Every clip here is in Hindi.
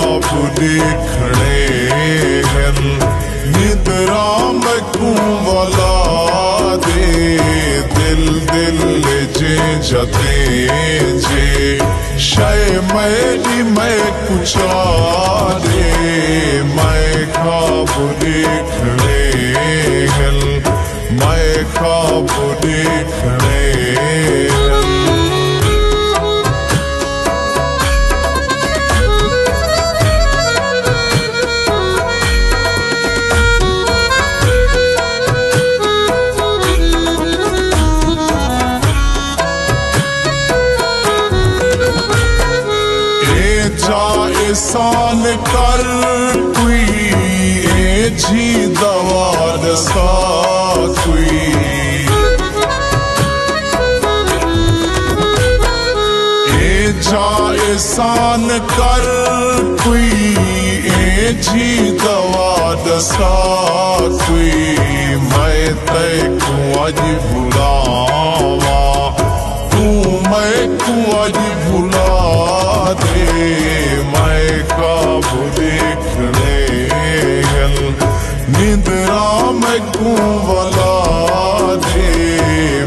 ख्वाब देखने हैं निद्रा में कुंवला दे दिल दिल जे जते जे शय मैली मैं कुचा दे मैं ख्वाब देखने हैं मैं ख्वाब देखने एहसान कर कोई ए जी दवा दसा कोई ए जा एहसान कर कोई ए जी दवा दसा कोई मैं तय को आज भुलावा तू मैं को आज भुला दे मैं ख्वाब देखने हैं निद्रा में कुंवला दे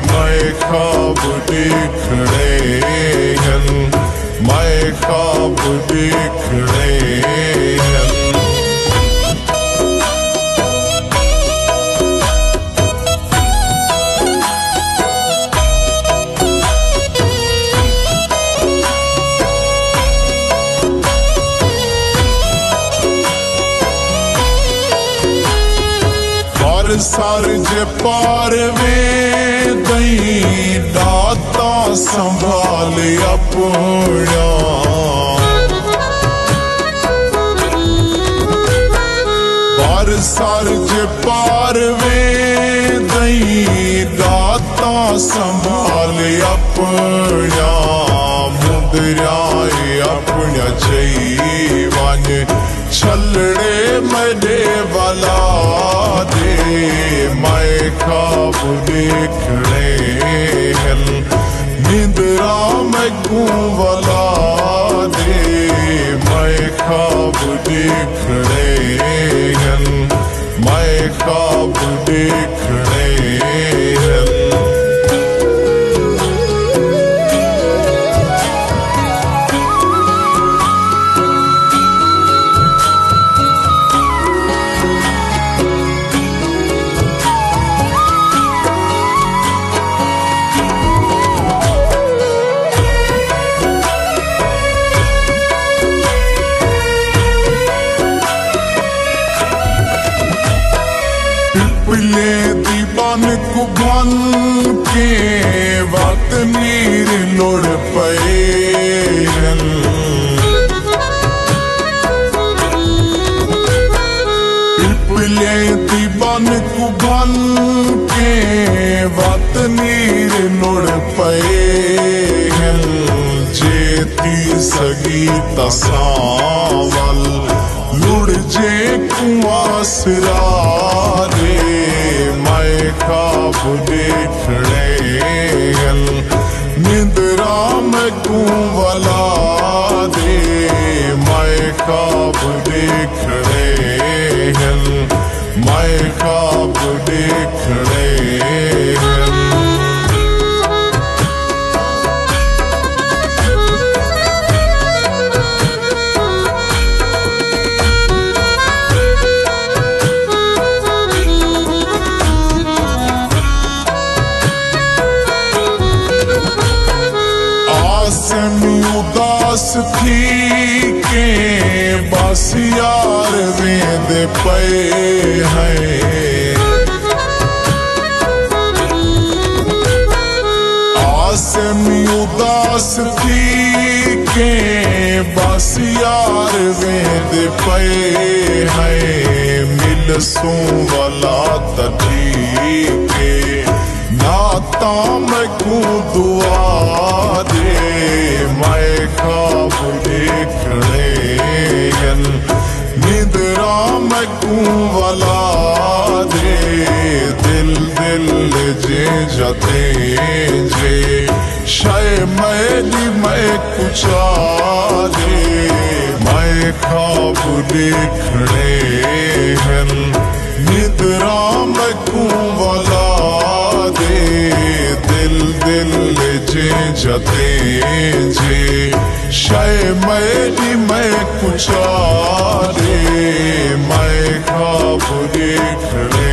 मैं ख्वाब देखने हैं मैं ख्वाब देखने हैं सर जे पारवे दई दाता संभाल अपना पर सर जे पारवे दई दाता संभाल अपना मुद्राए अपना जीवन छलड़े मरे वाला दे मैं ख्वाब देखने हैं निद्रा में कुंवला दे मैं ख्वाब देखने हैं मैं ख्वाब देखने हैं पिले दीवान को बन के वक्त नीर लोड़ पे पिले दीवान को बन के वक्त नीर लोड़ पे जेती सगी तसावल लुड़ जे कुआसरा रे मैं ख्वाब देखने हैं निद्रा में कुंवला दे मैं ख्वाब देखने हैं मैं ख्वाब देखने हैं उदास थी के बस यार वेद पे हैं आस में उदास थी के बस यार वेद पे हैं मिल सो वाला तभी के नाता में को दुआ दे मैं ख्वाब देखने हैं निद्रा में कुंवला दे दिल दिल जे जते जे शय मैली मैं कुचा दे मैं ख्वाब देखने हैं निद्रा में वाला दे दिल दिल जे जते जे शय मैं कुछ दे मैं ख्वाब देखने